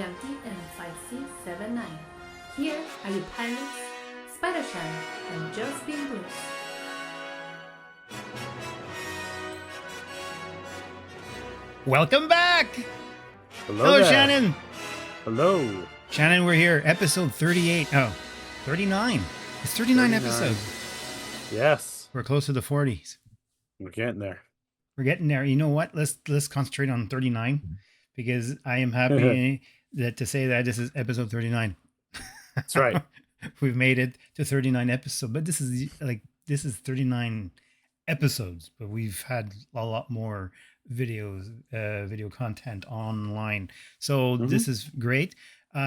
GMTN5C79. Here are your pilots, Spidershan and Josephine Bruce. Welcome back! Hello there. Shannon! Hello. Shannon, we're here. Episode 38. Oh, 39. It's 39 episodes. Yes. We're close to the 40s. We're getting there. We're getting there. You know what? Let's concentrate on 39 because I am happy to say that this is episode 39. That's right. We've made it to 39 episodes, but this is 39 episodes, but we've had a lot more video content online. So this is great. What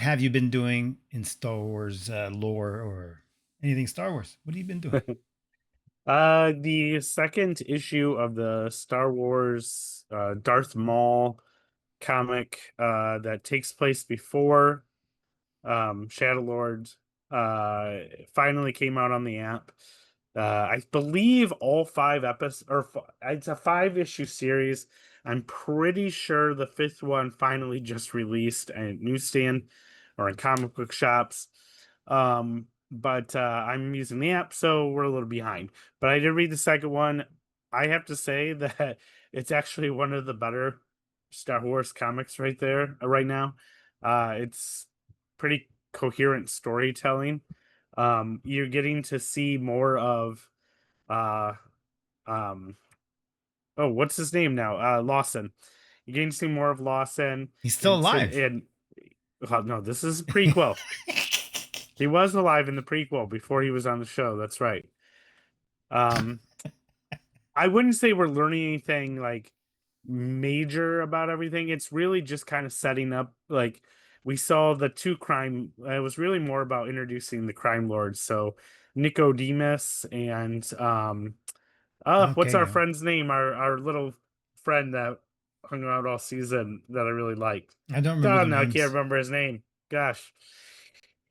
have you been doing in Star Wars lore or anything Star Wars? What have you been doing? The second issue of the Star Wars Darth Maul comic that takes place before Shadow Lord finally came out on the app. I believe all 5 episodes, it's a 5-issue series. I'm pretty sure the 5th one finally just released at newsstand or in comic book shops. But I'm using the app, so we're a little behind. But I did read the second one. I have to say that it's actually one of the better Star Wars comics right now. It's pretty coherent storytelling. You're getting to see more of what's his name now? Lawson. You're getting to see more of Lawson. He's still alive. No, this is a prequel. He was alive in the prequel before he was on the show. That's right. I wouldn't say we're learning anything like major about everything. It's really just kind of setting up, like, we saw the 2 crime. It was really more about introducing the crime lords. So Nicodemus and what's our friend's name? Our little friend that hung out all season that I really liked. I don't remember. I can't remember his name. Gosh.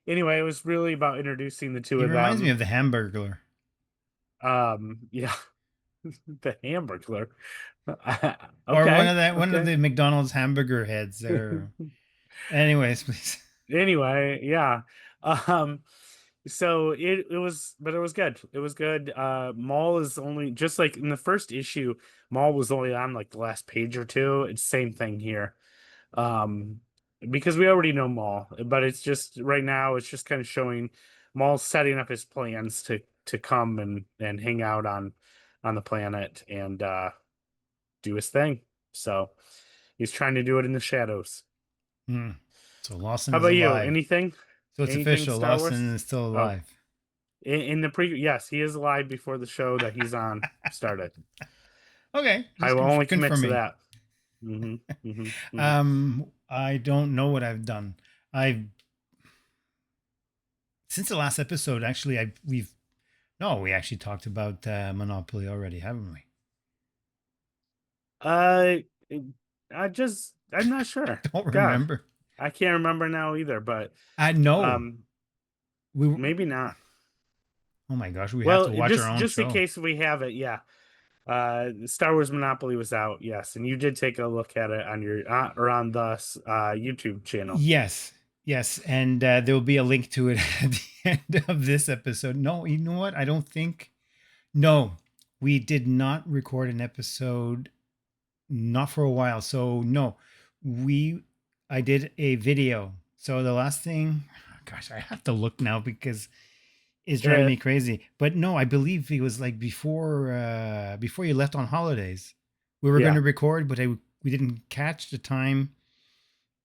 Anyway, it was really about introducing the 2 of them. It reminds me of the Hamburglar. Yeah. The Hamburglar. Okay. Or one of the McDonald's hamburger heads there. Anyways, please. Anyway, yeah. So it was good. It was good. Maul is only, just like in the first issue, Maul was only on like the last page or 2. It's same thing here. Because we already know Maul, but it's just right now it's just kind of showing Maul setting up his plans to come and hang out on the planet and do his thing. So he's trying to do it in the shadows. So Lawson How about is you? alive. Anything? So it's official. Lawson is still alive. In the yes, he is alive before the show that he's on started. Okay. I will only commit to that. I don't know what I've done. Since the last episode, actually, we actually talked about Monopoly already, haven't we? I'm not sure. Don't remember. I can't remember now either, but I know. Maybe not. Oh my gosh, we have to watch our own just show. in case we have it, yeah. Star Wars Monopoly was out, yes, and you did take a look at it on your or on the YouTube channel. Yes, and there will be a link to it at the end of this episode. No, you know what? I don't think. No, we did not record an episode, not for a while. So no, I did a video. So the last thing, gosh, I have to look now because it's driving me crazy. But no, I believe it was like before you left on holidays. We were going to record, but we didn't catch the time.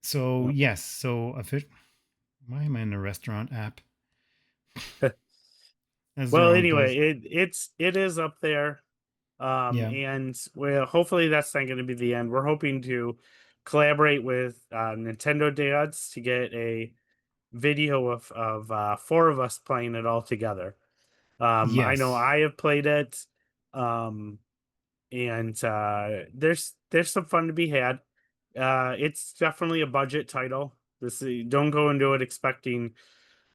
So yes, so why am I in the restaurant app? Well, anyway, it is up there. And hopefully that's not going to be the end. We're hoping to collaborate with Nintendo dads to get a video of 4 of us playing it all together. I know I have played it, and there's some fun to be had. It's definitely a budget title. Don't go into it expecting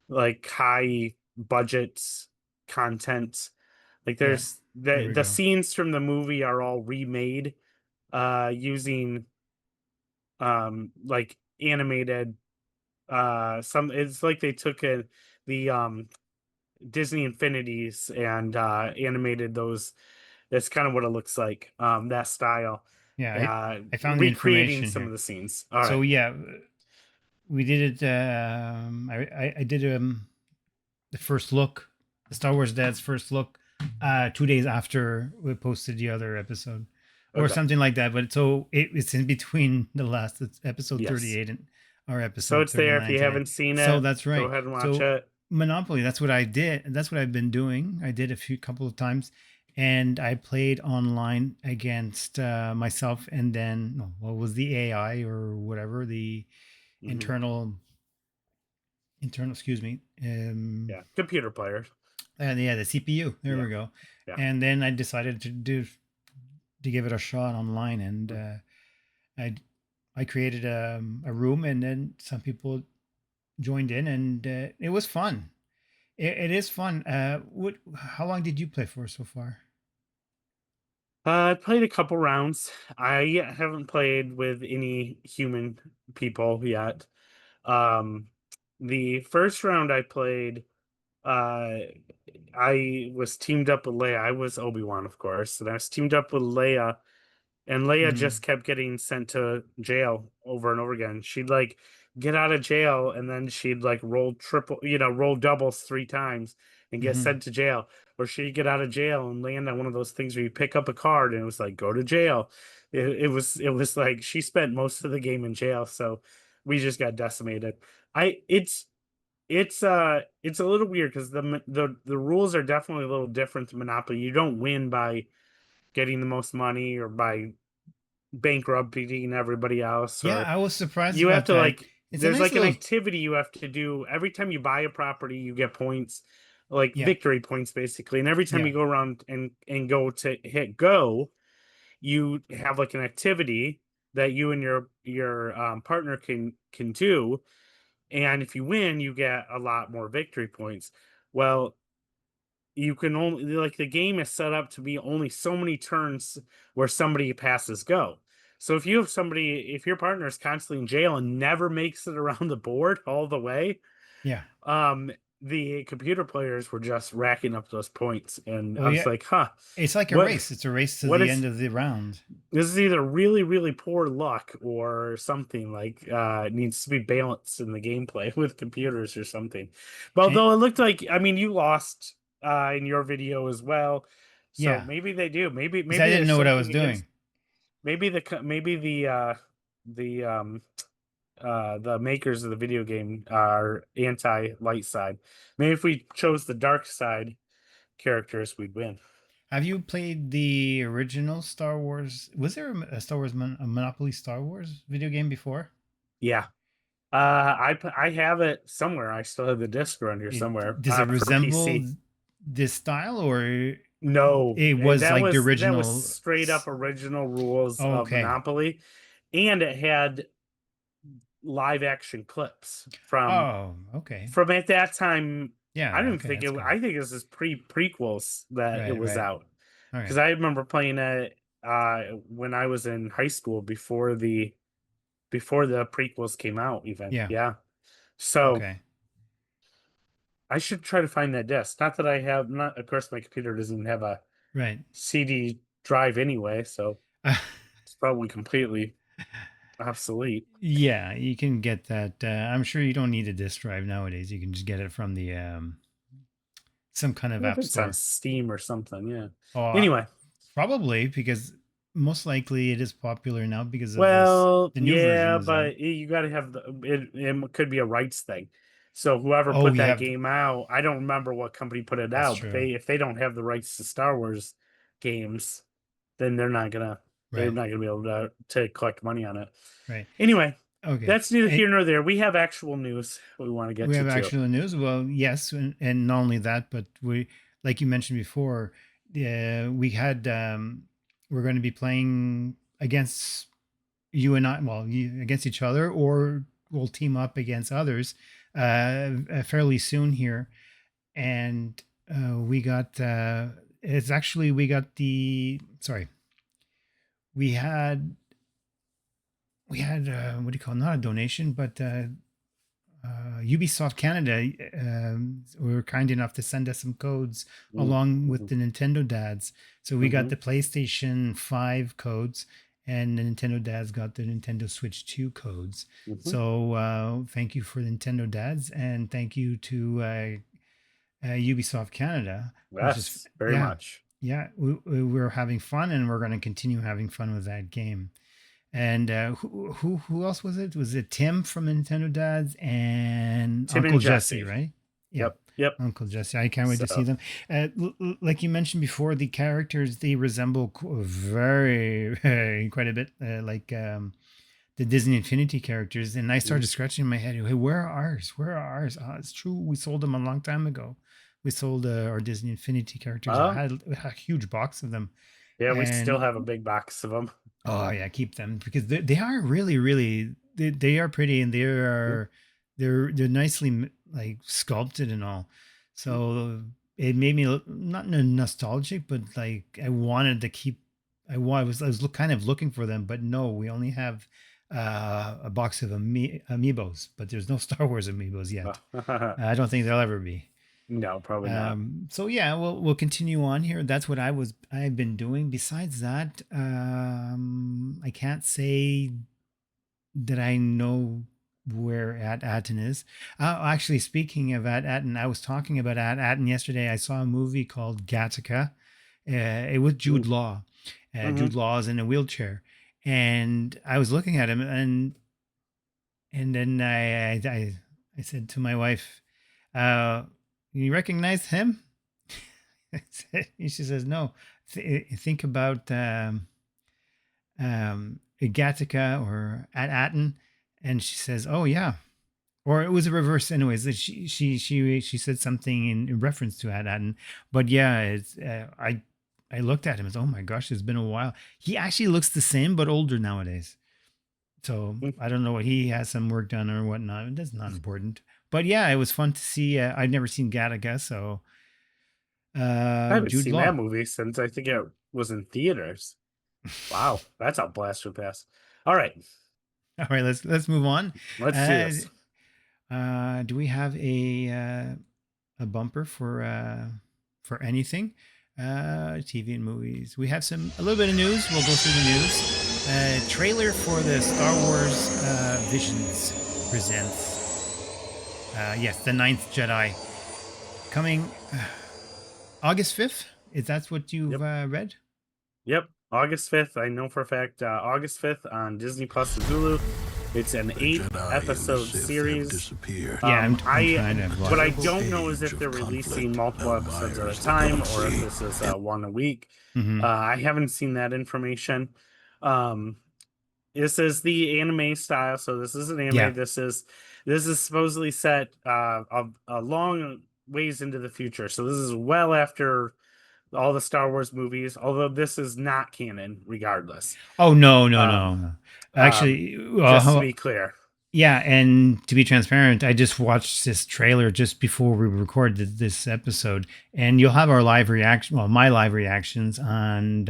like high budget content. Like there's the scenes from the movie are all remade using like animated. Some it's like they took the Disney Infinities and animated those. That's kind of what it looks like. That style, Yeah, I found the recreating information some here. of the scenes. All So right. yeah, we did it. I did the first look, the Star Wars Dad's first look, 2 days after we posted the other episode, or Okay. something like that. But so it's in between the last, it's episode Yes. 38 and our So episode it's there. If 39 you today. haven't seen So it, that's go right. ahead and watch So it. Monopoly, that's what I did. That's what I've been doing. I did a couple of times, and I played online against myself, and then no, what was the AI or whatever, the Hmm. internal excuse me, Yeah, computer players. and yeah, the CPU. There Yeah, we go. yeah. And then I decided to give it a shot online, and Mm. I I created a room, and then some people joined in, and it was fun. It is fun. What? How long did you play for so far? I played a couple rounds. I haven't played with any human people yet. Um, the first round I played, uh, I was teamed up with Leia. I was Obi-Wan, of course, and I was teamed up with Leia, and Leia Mm, just kept getting sent to jail over and over again. She'd like get out of jail and then she'd like roll triple, roll doubles 3 times and get hmm. sent to jail. Or she'd get out of jail and land on one of those things where you pick up a card and it was like go to jail. It was like she spent most of the game in jail, so we just got decimated. I it's a little weird because the rules are definitely a little different to Monopoly. You don't win by getting the most money or by bankrupting everybody else, Yeah, or I was surprised you have about to that. like It's a there's nice like an little. activity you have to do every time you buy a property. You get points, like Yeah, victory points basically, and every time yeah, you go around and go to hit go, you have like an activity that you and your partner can do, and if you win you get a lot more victory points. Well, you can only like the game is set up to be only so many turns where somebody passes go. So if you have somebody, if your partner is constantly in jail and never makes it around the board all the way, yeah. um, the computer players were just racking up those points, and Oh I was yeah, like, "Huh, it's like a what? race. It's a race to What the is end of the round. this? Is either really, really poor luck or something like it needs to be balanced in the gameplay with computers or something." But And although it looked like, I mean, you lost in your video as well, so yeah, maybe they do. Maybe because I maybe didn't there's know what I was something against doing. maybe the the makers of the video game are anti light side. Maybe if we chose the dark side characters, we'd win. Have you played the original Star Wars? Was there a Star Wars a Monopoly Star Wars video game before? Yeah. I have it somewhere. I still have the disc around here somewhere. Does it For resemble PC. this style, or No, it was like the that was original? straight up original rules Oh, of okay. Monopoly, and it had live action clips Oh, okay. from at that time. I Yeah. don't Okay, think that's it. cool. I think this is prequels that it Right. was Right. out All because right. I remember playing it when I was in high school before the prequels came out. Even Yeah. yeah. So Okay. I should try to find that disc. Not that I have not of course my computer doesn't even have a Right. CD drive anyway, so it's probably completely obsolete. Yeah, you can get that. I'm sure you don't need a disk drive nowadays. You can just get it from the some kind of Well, if app it's on store. Steam or something, yeah. Oh, Anyway, probably because most likely it is popular now because of this. well, The new version yeah, is out. but you got to have it could be a rights thing. So whoever Oh, put you that have. game out, I don't remember what company put it That's out, but true. they if they don't have the rights to Star Wars games, then they're Right. not gonna be able to collect money on it. Right. Anyway, Okay. that's neither here nor there. We have actual news we want to get We to have too. actual news. Well, yes, and not only that, but we, like you mentioned before, we had we're going to be playing against you and I. Well, against each other, or we'll team up against others fairly soon here. And we got it's actually we got the sorry we had we had what do you call it? Not a donation, but Ubisoft Canada were kind enough to send us some codes along with Mm-hmm. the Nintendo dads. So we got Mm-hmm. the PlayStation 5 codes, and the Nintendo dads got the Nintendo Switch 2 codes. Mm-hmm. So thank you for Nintendo dads, and thank you to Ubisoft Canada, which is, Yes, very yeah, much. yeah, we're having fun, and we're going to continue having fun with that game. And who else was it? Was it Tim from Nintendo Dads and Tim Uncle and Jesse, Jesse. right? Yeah, Yep. Yep. Uncle Jesse. I can't wait to see So, them. Like you mentioned before, the characters they resemble very, very quite a bit like the Disney Infinity characters. And I started scratching my head. Hey, where are ours? Where are ours? It's true. We sold them a long time ago. We sold our Disney Infinity characters. I uh, had a huge box of them, yeah, we still and have a big box of them. oh yeah, keep them because they are really really they are pretty, and they're nicely like sculpted and all. So it made me not nostalgic, but like I wanted to keep. I was kind of looking for them, but no, we only have a box of amiibos, but there's no Star Wars amiibos yet. I don't think there'll ever be. No, probably not. So yeah, we'll continue on here. That's what I've been doing. Besides that, I can't say that I know where At Atten is. Actually, speaking of At Atten, I was talking about At Atten yesterday. I saw a movie called Gattaca. It was Jude Law. Mm-hmm. Jude Law is in a wheelchair, and I was looking at him, and then I said to my wife, "You recognize him?" She says, "No. Think about Gattaca or At Atten," and she says, "Oh yeah." Or it was a reverse, anyways. That she said something in reference to At Atten, but yeah, it's I looked at him as, oh my gosh, it's been a while. He actually looks the same but older nowadays. So I don't know what he has some work done or whatnot. That's not important. But yeah, it was fun to see. I've never seen Gattaca, so I haven't Jude seen that Law. movie since I think it was in theaters. Wow, that's a blast from the past. All right, All right, let's move on. let's do Uh, this. do we have a bumper for anything? TV and movies. We have a little bit of news. We'll go through the news. Trailer for the Star Wars Visions presents. Yes, the Ninth Jedi coming August 5th. Is that what you've Yep. read? Yep. August 5th. I know for a fact. August 5th on Disney Plus and Hulu. It's an The 8 Jedi and the episode Sith have series. disappeared. Yeah, I'm I trying to what I watch. don't know is Age if they're of releasing conflict multiple now episodes at a mires the time or if galaxy. this is one a week. Mm-hmm. I haven't seen that information. Um, this is the anime style, so this is an Yeah. anime. This is supposedly set a long ways into the future. So this is well after all the Star Wars movies, although this is not canon regardless. Oh no, no, Um, no, no. um, Actually, just to be clear. yeah, and to be transparent, I just watched this trailer just before we recorded this episode, and you'll have our live reaction, well, my live reactions on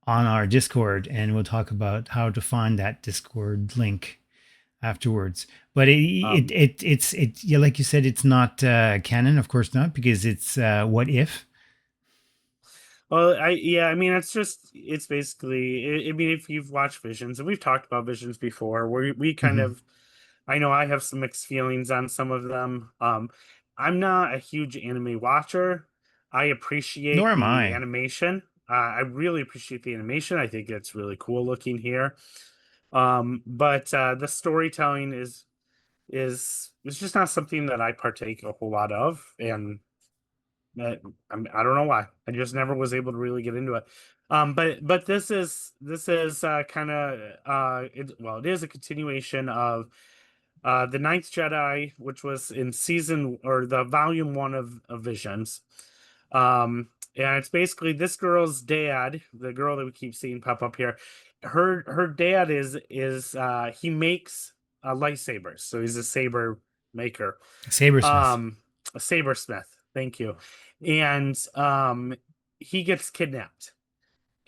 our Discord, and we'll talk about how to find that Discord link afterwards. But yeah, like you said, it's not canon, of course not, because it's what if. Well, I mean, it's basically, I mean, if you've watched Visions, and we've talked about Visions before, we kind Mhm. of, I know I have some mixed feelings on some of them. I'm not a huge anime watcher. I Nor appreciate am the I. animation. I really appreciate the animation. I think it's really cool looking here. But the storytelling is just not something that I partake a whole lot of, and I don't know why. I just never was able to really get into it. But this is kind of it is a continuation of the Ninth Jedi, which was in season or the volume one of Visions. And it's basically this girl's dad, the girl that we keep seeing pop up here. Her dad is he makes lightsabers, so he's a saber maker, Sabersmith. a sabersmith. Thank you. And he gets kidnapped,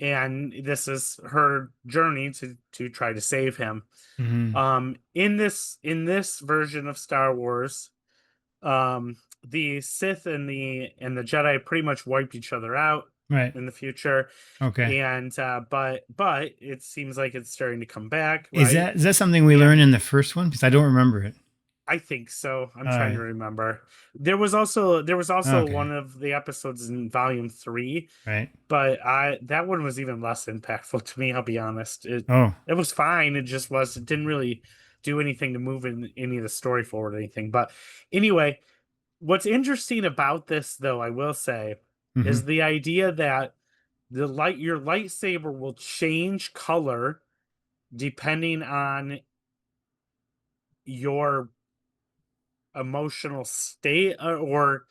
and this is her journey to try to save him. In this version of Star Wars, the Sith and the Jedi pretty much wiped each other out Right. in the future. Okay. And but it seems like it's starting to come back, Is right? that something we learned in the first one? Because I don't remember it. I think so. I'm All trying to right. remember. There was also Okay. one of the episodes in volume 3, Right. but that one was even less impactful to me, I'll be honest. It Oh. was fine. It didn't really do anything to move in any of the story forward or anything. But anyway, what's interesting about this, though, I will say, is the idea that your lightsaber will change color depending on your emotional state, or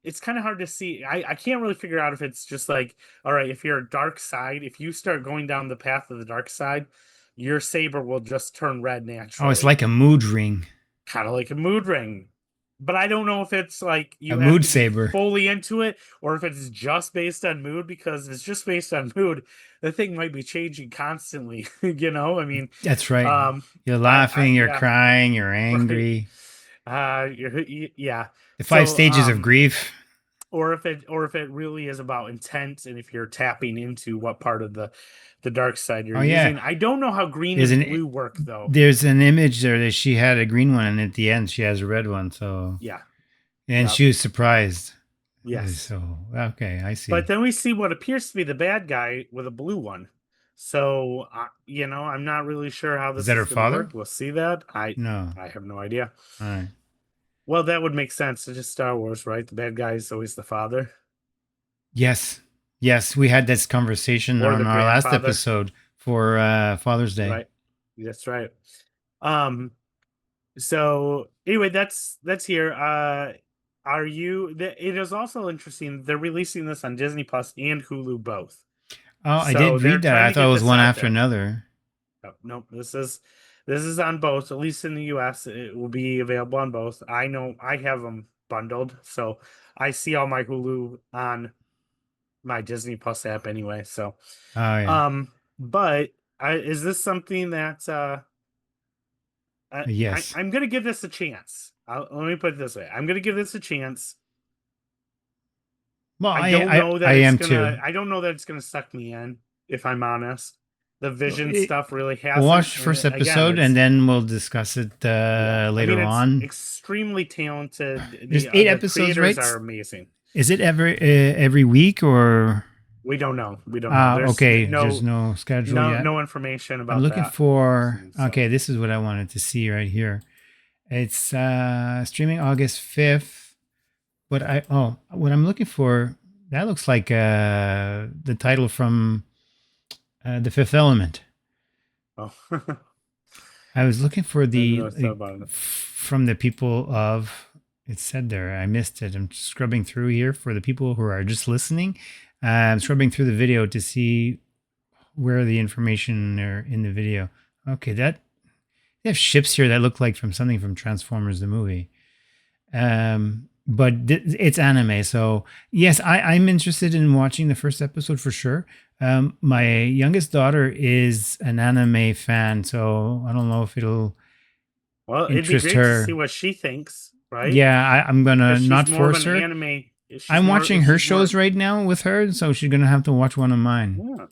it's kind of hard to see. I can't really figure out if it's just like, all right, if you're a dark side, if you start going down the path of the dark side, your saber will just turn red Oh, it's naturally, like a mood ring. kind of like a mood ring. But I don't know if it's like A you have mood to be saber. fully into it, or if it's just based on mood. Because if it's just based on mood, the thing might be changing constantly. I mean, That's right. You're I laughing, you're yeah, crying, you're right. angry. Yeah. The 5 So, stages of grief. or if it really is about intent, and if you're tapping into what part of the dark side you're Oh yeah. using. I don't know how green There's and an blue work, though. there's an image there that she had a green one, and at the end she has a red one. So, Yeah. and Yeah. she was surprised. Yes. So okay, I see. But then we see what appears to be the bad guy with a blue one. So, I'm not really sure how Is this that is her going to father? work. We'll see that. No. I have no idea. All right. Well, that would make sense. It's just Star Wars, right? The bad guy is always the father Yes. Yes, we had this conversation or on the our last grandfather, episode for Father's Day. right? That's right. Um, So anyway, that's here. It is also interesting. They're releasing this on Disney Plus and Hulu both. Oh, I So did they're read that. trying I to thought get it was this one out after there. another. Oh, no, this is on both. At least in the US, it will be available on both. I know I have them bundled, so I see all my Hulu on my Disney Plus app anyway. So, Oh yeah. but is this something that Yes. I'm gonna give this a chance. Let me put it this way: I'm gonna give this a chance. Well, I don't know that I it's am gonna. too. I don't know that it's gonna suck me in. If I'm honest, the Well, Vision stuff really we'll hasn't. watch the And first again, episode and it's then we'll discuss it yeah. I mean, later it's on. extremely talented. There's 8 The episodes, right? creators are amazing. Is it every week or? We don't know. We don't know. There's Okay. There's no schedule yet. no information I'm about looking that. for. So, Okay, this is what I wanted to see right here. It's streaming August 5th. But what I'm looking for, that looks like the title from The Fifth Element. oh, I was looking for I didn't the know it's about it. from the people of. It said there. I missed it. I'm scrubbing through here for the people who are just listening. I'm scrubbing through the video to see where the information are in the video. Okay, they have ships here that look like from something from Transformers the movie. But it's anime, so yes, I'm interested in watching the first episode for sure. My youngest daughter is an anime fan, so I don't know if it'll Well, it'd be interest great to see her. what she thinks, right? Yeah, I'm gonna Because she's not more of force an her. anime. I'm watching If her she's more, shows right now with her, so she's gonna have to watch one of mine. yeah.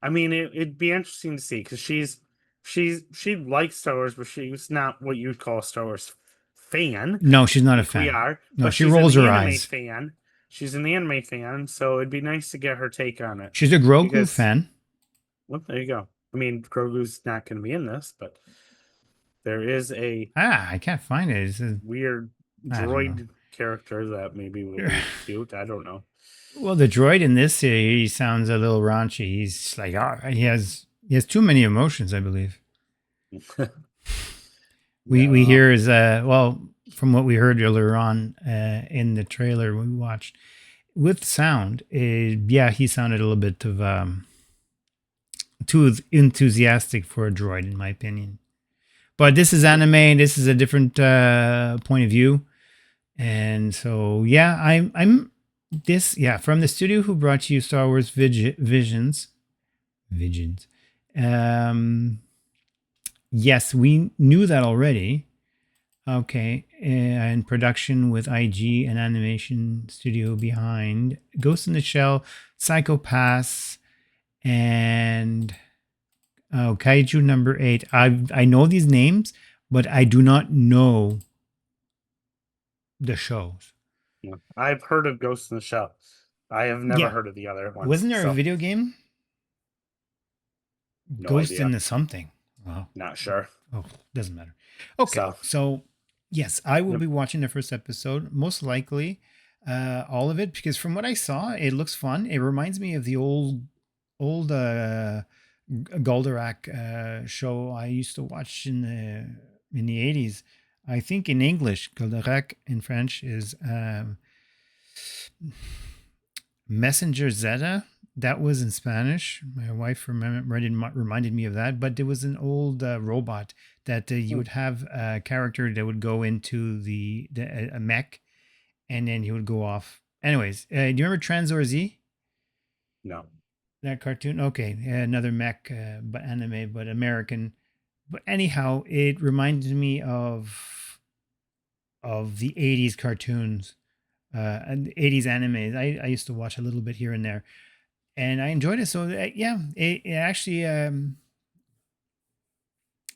I mean, it'd be interesting to see because she likes Star Wars, but she's not what you'd call a Star Wars fan. No, she's not a Like we fan. are, No, but she she's rolls an her anime eyes. fan. She's an anime fan, so it'd be nice to get her take on it. She's a Grogu Because, fan. well, there you go. I mean, Grogu's not going to be in this, but there is a I can't find it. weird I don't know. droid character that maybe will be cute. I don't know. Well, the droid in this he sounds a little raunchy. He's like, he has too many emotions, I believe. We hear is well, from what we heard earlier on in the trailer we watched with sound, yeah, he sounded a little bit of too enthusiastic for a droid, in my opinion. But this is anime. This is a different point of view, and so yeah, I'm this, yeah, from the studio who brought you Star Wars Visions. Visions. Um, yes, we knew that already. Okay, and production with IG and animation studio behind Ghost in the Shell, Psychopaths, and Kaiju number 8. I know these names, but I do not know the shows. Yeah. I've heard of Ghost in the Shell. I have never Yeah, heard of the other ones. wasn't there a So video game? no Ghost idea. in the something. Wow. Not sure. Oh, doesn't matter. Okay, So so yes, I will yep. be watching the first episode, most likely all of it, because from what I saw, it looks fun. It reminds me of the old Goldorak show I used to watch in the 80s. I think in English, Goldorak in French is Messenger Zeta. That was in Spanish. My wife reminded me of that, but there was an old robot that you would have a character that would go into a mech, and then he would go off. Anyways, do you remember Transor Z? No. That cartoon? Okay, another mech, but anime, but American. But anyhow, it reminded me of the 80s cartoons and 80s animes. I used to watch a little bit here and there, and I enjoyed it. So yeah, it actually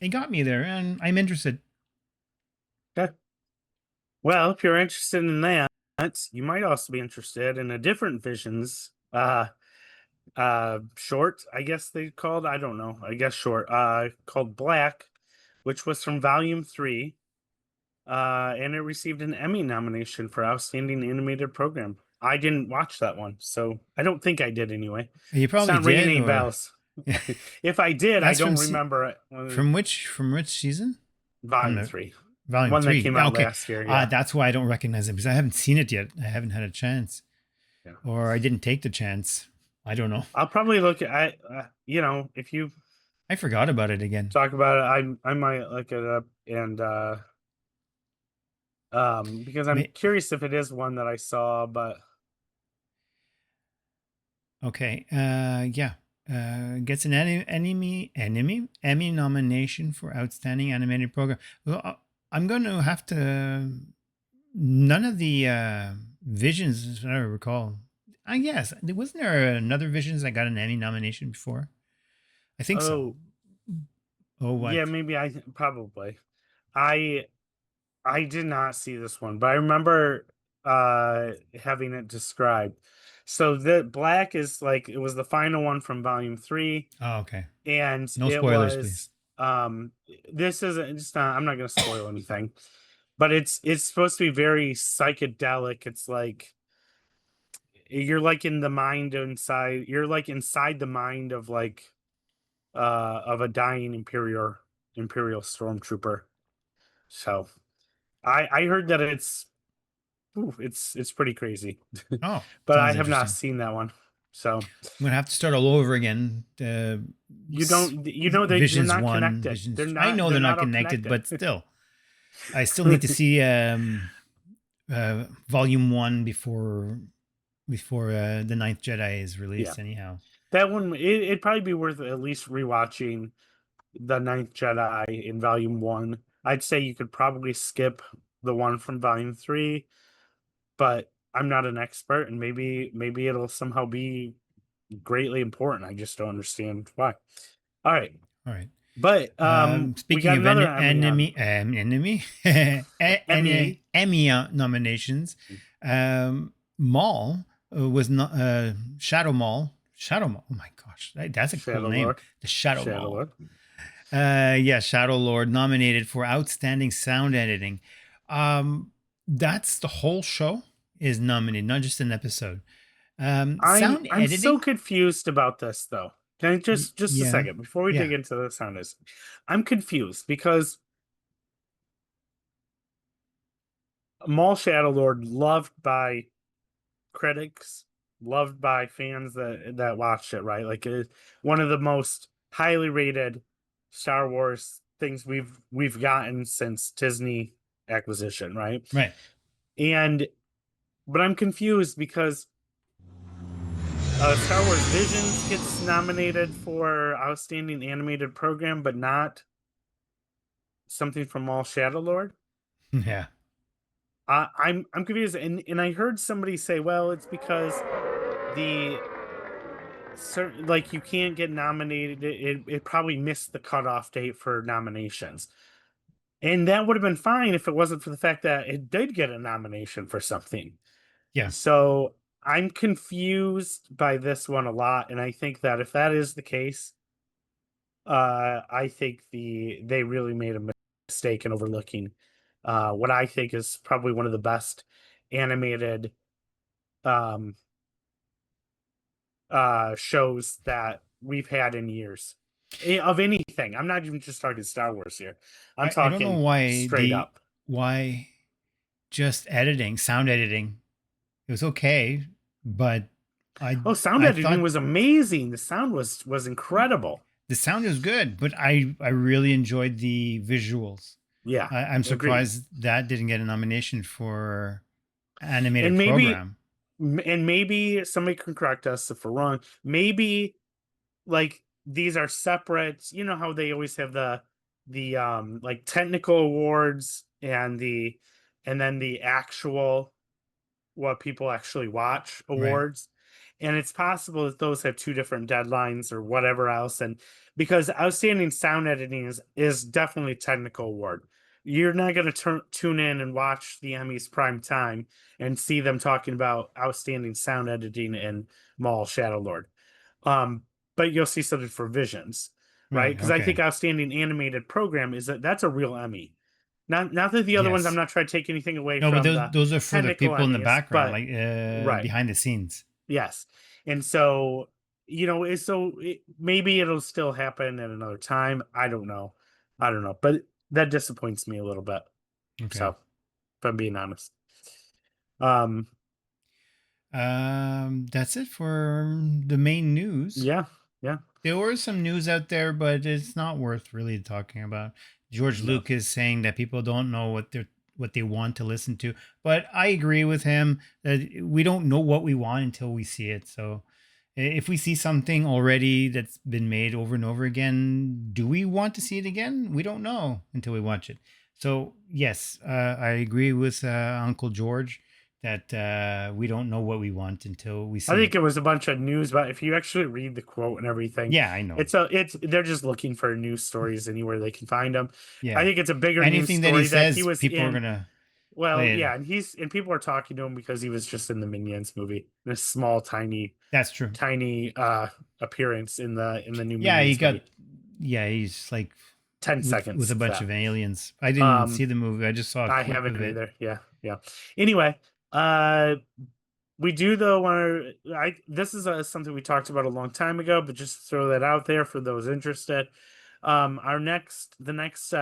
it got me there, and I'm interested. Okay. Well, if you're interested in that, you might also be interested in a different Visions short, I guess they called, I don't know, I guess short, called Black, which was from Volume 3. And it received an Emmy nomination for Outstanding Animated Program. I didn't watch that one, so I don't think I did anyway. You It's probably not ringing did, any or bells. If I did, I that's don't remember it. from which season? From Volume the 3. volume One that 3. came Yeah, out okay. last year. Yeah. That's why I don't recognize it, because I haven't seen it yet. I haven't had a chance, Yeah. or I didn't take the chance. I don't know. I'll probably look at, if you I forgot about it again. talk about it, I might look it up and because I'm Ma- curious if it is one that I saw, but Okay. Yeah. Gets an Emmy nomination for Outstanding Animated Program. Well, I'm going to have to. None of the Visions, as I recall. I guess wasn't there another Visions that got an Emmy nomination before? I think so. Oh, what? yeah, maybe probably. I I did not see this one, but I remember having it described. So the Black is like, it was the final one from Volume 3, Oh, okay. and No it spoilers, please. was this isn't just not, I'm not going to spoil anything, but it's supposed to be very psychedelic. It's like you're like in the mind inside, you're like inside the mind of a dying imperial stormtrooper. So I heard that it's pretty crazy. Oh, But I sounds have not interesting. seen that one. So I'm gonna have to start all over again. they're Visions not one, connected. Visions. They're I not know they're they're not not all connected, connected. but still, I still need to see volume one before the Ninth Jedi is released. Yeah. Anyhow, That one, it'd probably be worth at least rewatching the Ninth Jedi in Volume 1. I'd say you could probably skip the one from Volume 3, but I'm not an expert, and maybe it'll somehow be greatly important. I just don't understand why. All right. all right. But we Speaking got of another Emmy on Emmy. Emmy nominations, Maul was not Shadow Maul. Shadow Maul. Oh my gosh, that's a cool Shadow name. Lord. The Shadow Shadow Maul. Lord. Yeah, Shadow Lord nominated for outstanding sound editing. That's the whole show is nominated, not just an episode. Sound I'm so editing. confused about this though. Can I just a Yeah, second before we yeah, dig into the sound is I'm confused because Maul Shadow Lord loved by critics, loved by fans that watched it, right? Like one of the most highly rated Star Wars things we've gotten since Disney acquisition, right? right. And but I'm confused because Star Wars Visions gets nominated for Outstanding Animated Program, but not something from All Shadow Lord. Yeah. I'm confused, and I heard somebody say, well, it's because the certain like you can't get nominated. It probably missed the cutoff date for nominations, and that would have been fine if it wasn't for the fact that it did get a nomination for something. Yeah. So I'm confused by this one a lot, and I think that if that is the case, I think they really made a mistake in overlooking what I think is probably one of the best animated um shows that we've had in years. Of anything. I'm not even just talking Star Wars here. I'm I don't know talking why straight the up. why just editing, sound editing. It was okay, but I Oh, sound I editing thought was amazing. The sound was incredible. the sound was good, but I really enjoyed the visuals. Yeah, I'm agreed. surprised that didn't get a nomination for animated And maybe program. and maybe somebody can correct us if we're wrong. Maybe like these are separate. You know how they always have the like technical awards and then the actual what people actually watch Right. awards. And it's possible that those have two different deadlines or whatever else. And because outstanding sound editing is definitely a technical award. You're not going to tune in and watch the Emmys prime time and see them talking about outstanding sound editing in Maul Shadow Lord. Um, but you'll see something for Visions, right? Right. Because I think Okay. outstanding animated program that's a real Emmy. Not that the other ones, I'm Yes. not trying to take anything away No, but from those the those are for the technical people in the Emmys, background, but like right, behind the scenes. yes. And so, maybe it'll still happen at another time. I don't know, but that disappoints me a little bit. Okay. So, if I'm being honest, um, That's it for the main news. yeah, yeah, There were some news out there, but it's not worth really talking about. George no. Lucas saying that people don't know what they want to listen to, but I agree with him that we don't know what we want until we see it. So, if we see something already that's been made over and over again, do we want to see it again? We don't know until we watch it. So, yes, I agree with Uncle George that we don't know what we want until we I see think it. it was a bunch of news, but if you actually read the quote and everything, Yeah, I know. it's they're just looking for news stories anywhere they can find them. I Yeah. think it's a bigger news Anything that he story that he says, was people are in. gonna Well, play it. yeah, and people are talking to him because he was just in the Minions movie, this small, That's true. tiny appearance in the new Yeah, he Minions got. movie. Yeah, he's like 10 with seconds a of bunch that. of aliens. I didn't Um, see the movie. I just saw a I clip haven't of it. either. Yeah, yeah. Anyway, uh, we do though want to. I This is something we talked about a long time ago, but just to throw that out there for those interested. The next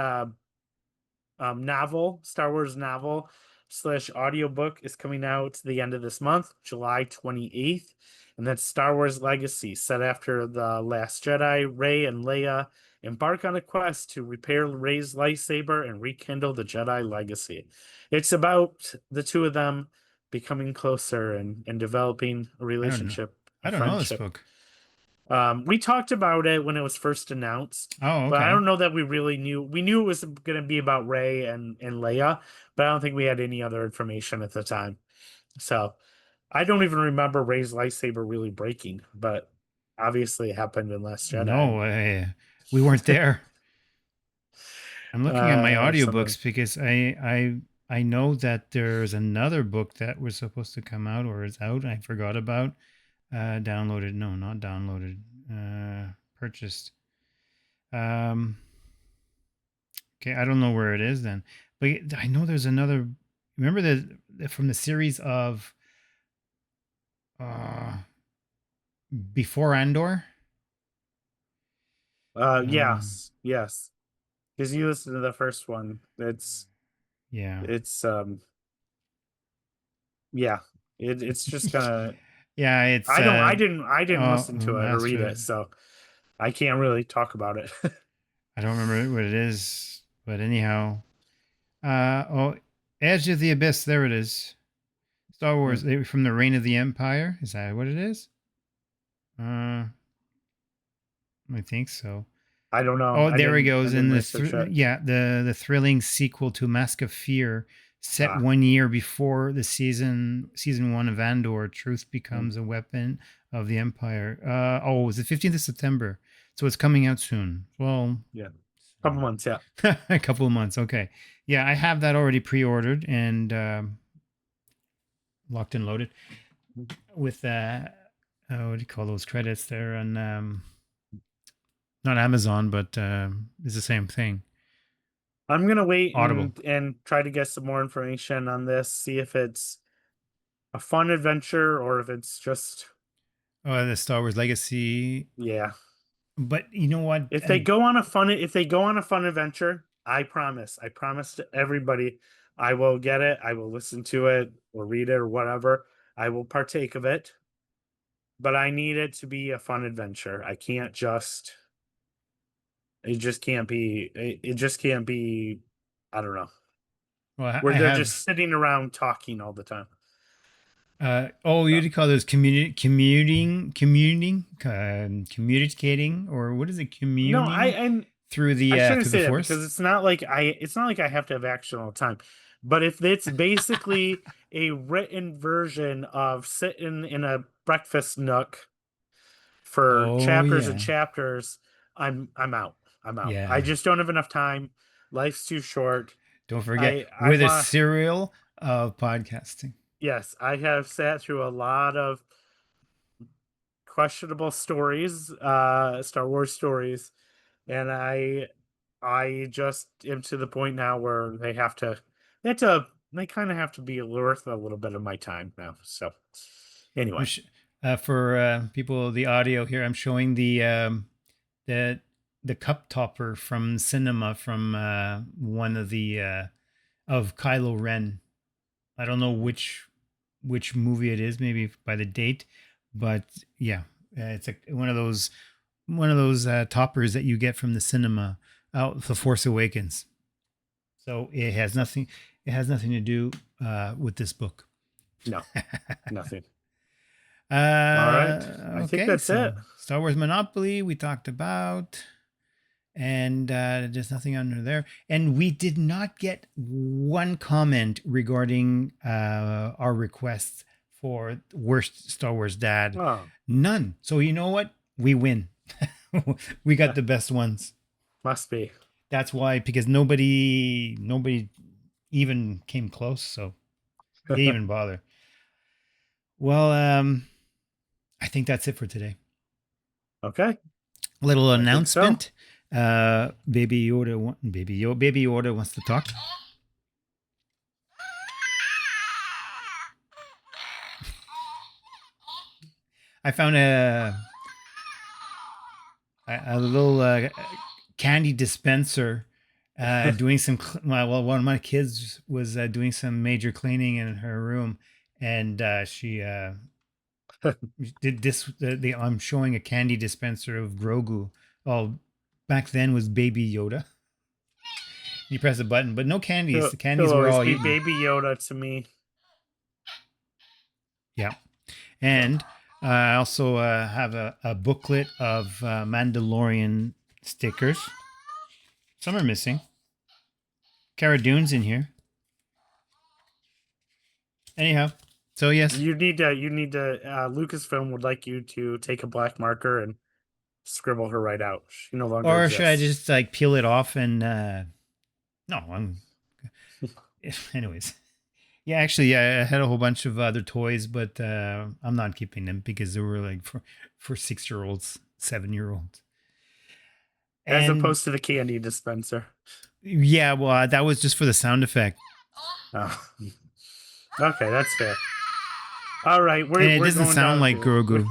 novel, Star Wars novel slash audiobook is coming out the end of this month, July 28th. And that's Star Wars Legacy, set after The Last Jedi. Rey and Leia embark on a quest to repair Rey's lightsaber and rekindle the Jedi legacy. It's about the two of them becoming closer and developing a I don't know. relationship, a I don't know this friendship. book. We talked about it when it was first announced, Oh, but I okay. don't know that we really knew. We knew it was going to be about Rey and Leia, but I don't think we had any other information at the time. So I don't even remember Rey's lightsaber really breaking, but obviously it happened in Last Jedi. No, we weren't there. I'm looking at my Or something. audiobooks because I know that there's another book that was supposed to come out or is out. I forgot about. Downloaded. No, not downloaded. Purchased. Um, okay, I don't know where it is then, but I know there's another. Remember from the series of uh, before Andor. Um, Yes, yes. Because you listen to the first one. yeah, It's yeah. It's just gonna. yeah. It's I didn't oh, listen to it or read it, Master. so I can't really talk about it. I don't remember what it is, but anyhow, oh, Edge of the Abyss. There it is. Star Hmm. Wars from the Reign of the Empire. Is that what it is? I think so. I don't know. Oh, there he I goes. didn't And research it. the thrilling sequel to Mask of Fear, set Ah, 1 year before the season one of Andor. Truth mm, becomes a weapon of the Empire. Oh, it was the 15th of September, so it's coming out soon. Well, yeah. Couple months, yeah. a couple of months. Okay, yeah, I have that already pre-ordered and locked and loaded with what do you call those credits? They're on not Amazon, but it's the same thing. I'm gonna wait Audible. and try to get some more information on this, see if it's a fun adventure or if it's just The Star Wars Legacy. yeah. But you know what? If they go on a fun adventure, I promise to everybody, I will get it, I will listen to it or read it or whatever. I will partake of it. But I need it to be a fun adventure. I can't just it just can't be I don't know. Well, Where I they're have. just sitting around talking all the time. Oh, Uh, you'd call those communicating, or what is it? no, Communing I shouldn't through the say that because Force. it's not like I have to have action all the time. But if it's basically a written version of sitting in a breakfast nook for Oh chapters and yeah, chapters, I'm out. I'm out. I yeah. just don't have enough time. Life's too short. Don't forget, I we're the want serial of podcasting. yes, I have sat through a lot of questionable stories, Star Wars stories, and I just am to the point now where they kind of have to be worth a little bit of my time now. So I'm anyway, for people the audio here. I'm showing the the cup topper from cinema from one of the of Kylo Ren. I don't know which movie it is, maybe by the date, but yeah, it's one of those toppers that you get from the cinema out The Force Awakens. So it has nothing to do with this book. no, nothing. All right. I think Okay, that's so it. Star Wars Monopoly we talked about, and there's nothing under there. And we did not get one comment regarding our requests for worst Star Wars dad. Oh, None. So you know what? We win. We got the best ones. must be. That's why, because nobody even came close, so they didn't even bother. Well, I think that's it for today. Okay, Little I think so. announcement. Baby Yoda wants to talk. I found a little candy dispenser doing some well, one of my kids was doing some major cleaning in her room, and she did this. I'm showing a candy dispenser of Grogu. Well, back then was Baby Yoda. You press a button, but no candies. The He'll candies were always all be eaten. Baby Yoda to me. Yeah, and I also have a booklet of Mandalorian stickers. Some are missing. Cara Dune's in here. Anyhow, so yes. You need to Lucasfilm would like you to take a black marker and scribble her right out. She no longer Or should I exists. just like peel it off and no, I'm anyways. Yeah, actually, yeah, I had a whole bunch of other toys, but I'm not keeping them because they were like for 6-year-olds, 7-year-olds. As And opposed to the candy dispenser. yeah, well, that was just for the sound effect. Oh. Okay, that's fair. All right, And it we're doesn't going sound down like to Grogu.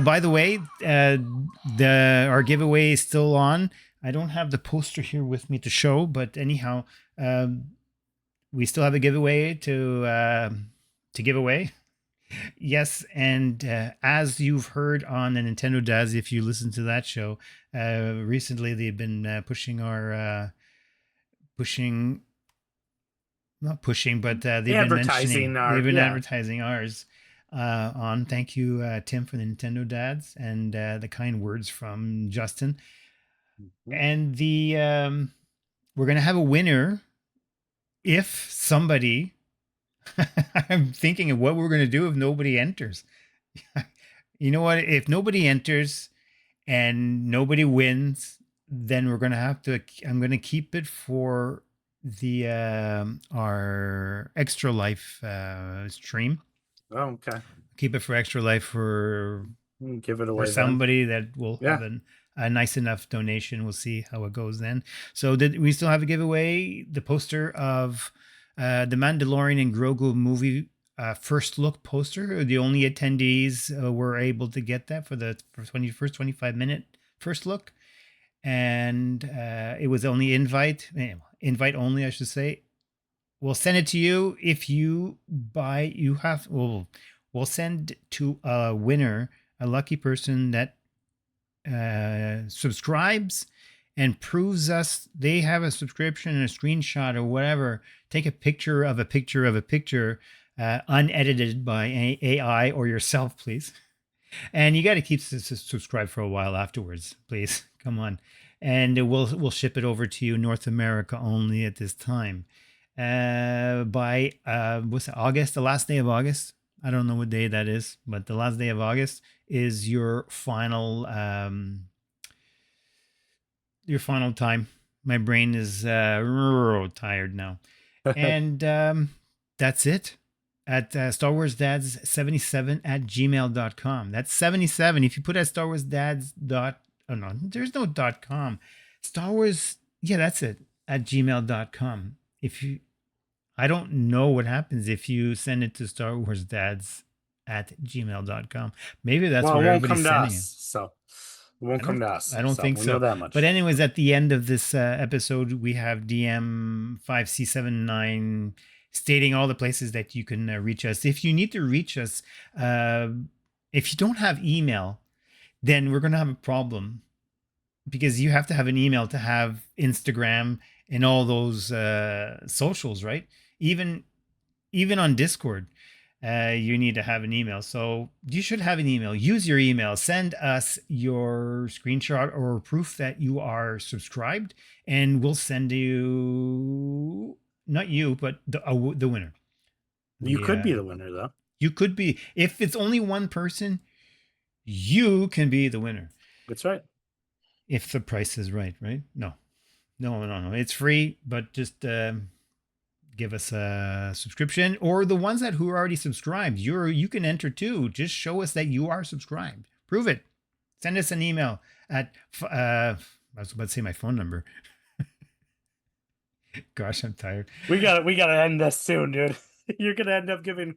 By the way, the our giveaway is still on. I don't have the poster here with me to show, but anyhow, we still have a giveaway to give away. Yes, and as you've heard on the Nintendo Does, if you listen to that show, recently they've been pushing not pushing, but they've been mentioning advertising our they've been yeah. advertising ours. on. Thank you, Tim, for the Nintendo Dads and the kind words from Justin. Mhm. And we're gonna have a winner if somebody. I'm thinking of what we're gonna do if nobody enters. You know what? If nobody enters and nobody wins, then we're gonna have to. I'm gonna keep it for the our extra life stream. Oh, okay. Keep it for extra life for Give it for away then. somebody that will Yeah. have a nice enough donation. We'll see how it goes then. So did we still have a giveaway? The poster of the Mandalorian and Grogu movie first look poster. The only attendees were able to get that for the first 25-minute first look. And it was only invite only, I should say. We'll send it to you if you buy. You have we'll send to a winner, a lucky person that subscribes and proves us they have a subscription and a screenshot or whatever. Take a picture of a picture of a picture, unedited by AI or yourself, please. And you got to keep subscribed for a while afterwards, please. Come on, and we'll ship it over to you, North America only at this time. By what's it, August, the last day of August. I don't know what day that is, but the last day of August is your final time. My brain is tired now, and that's it. At Star Wars Dads 77 at gmail.com. That's 77. If you put at Star Wars Dads dot, oh no, there's no .com. Star Wars, yeah, that's it, at gmail.com. If you, I don't know what happens if you send it to Star Wars Dads at gmail.com. Maybe that's Well, where it won't come everybody's to sending us, it. so it won't come to us. I don't So think we know so. that much. But anyways, at the end of this episode, we have DM5C79 stating all the places that you can reach us. If you need to reach us, if you don't have email, then we're going to have a problem because you have to have an email to have Instagram and all those socials, right? Even on Discord, you need to have an email. So you should have an email. Use your email. Send us your screenshot or proof that you are subscribed, and we'll send you, not you, but the winner. You could be the winner, though. You could be. If it's only one person, you can be the winner. That's right. If the price is right, right? No. It's free, but just give us a subscription, or the ones that who are already subscribed, you can enter too. Just show us that you are subscribed. Prove it. Send us an email at I was about to say my phone number. Gosh, I'm tired. We gotta end this soon, dude. You're gonna end up giving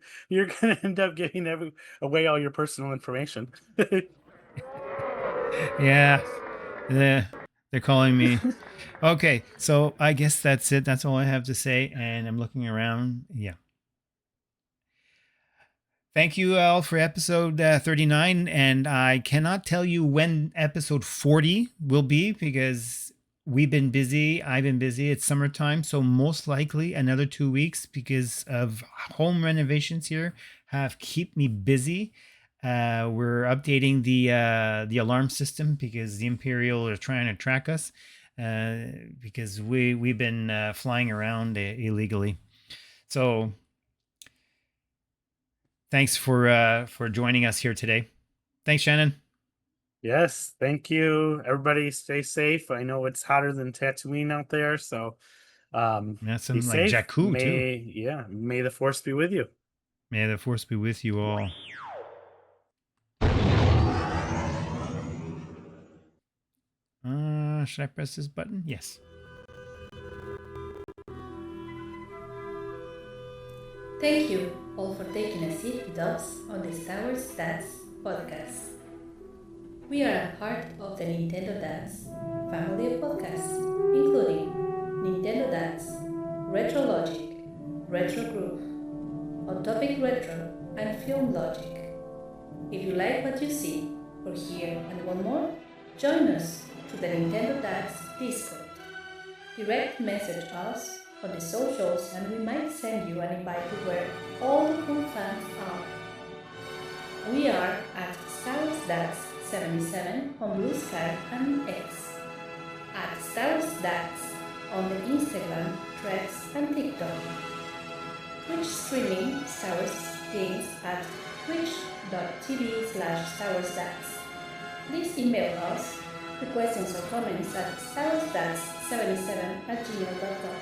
away all your personal information. Yeah, they're calling me. Okay, so I guess that's it. That's all I have to say. And I'm looking around. Yeah. Thank you all for episode 39. And I cannot tell you when episode 40 will be because we've been busy. I've been busy. It's summertime. So most likely another 2 weeks because of home renovations here have keep me busy. We're updating the alarm system because the Imperial are trying to track us because we've been flying around illegally. So thanks for joining us here today. Thanks, Shannon. Yes, thank you. Everybody stay safe. I know it's hotter than Tatooine out there, so Yeah, be some like safe. Jakku too. May the force be with you. May the force be with you all. Should I press this button? Yes. Thank you all for taking a seat with us on the Star Wars Dads podcast. We are a part of the Nintendo Dads family of podcasts, including Nintendo Dads, Retro Logic, Retro Groove, On Topic Retro, and Film Logic. If you like what you see or hear and want more, join us to the Nintendo Dads Discord. Direct message us on the socials and we might send you an invite to where all the cool fans are. We are at StarWarsDads77 on Blue Sky and X, at StarWarsDads on the Instagram, Threads, and TikTok. Twitch streaming Star Wars games at twitch.tv/StarWarsDads. Please email us with questions or comments at StarWarsDads77@gmail.com.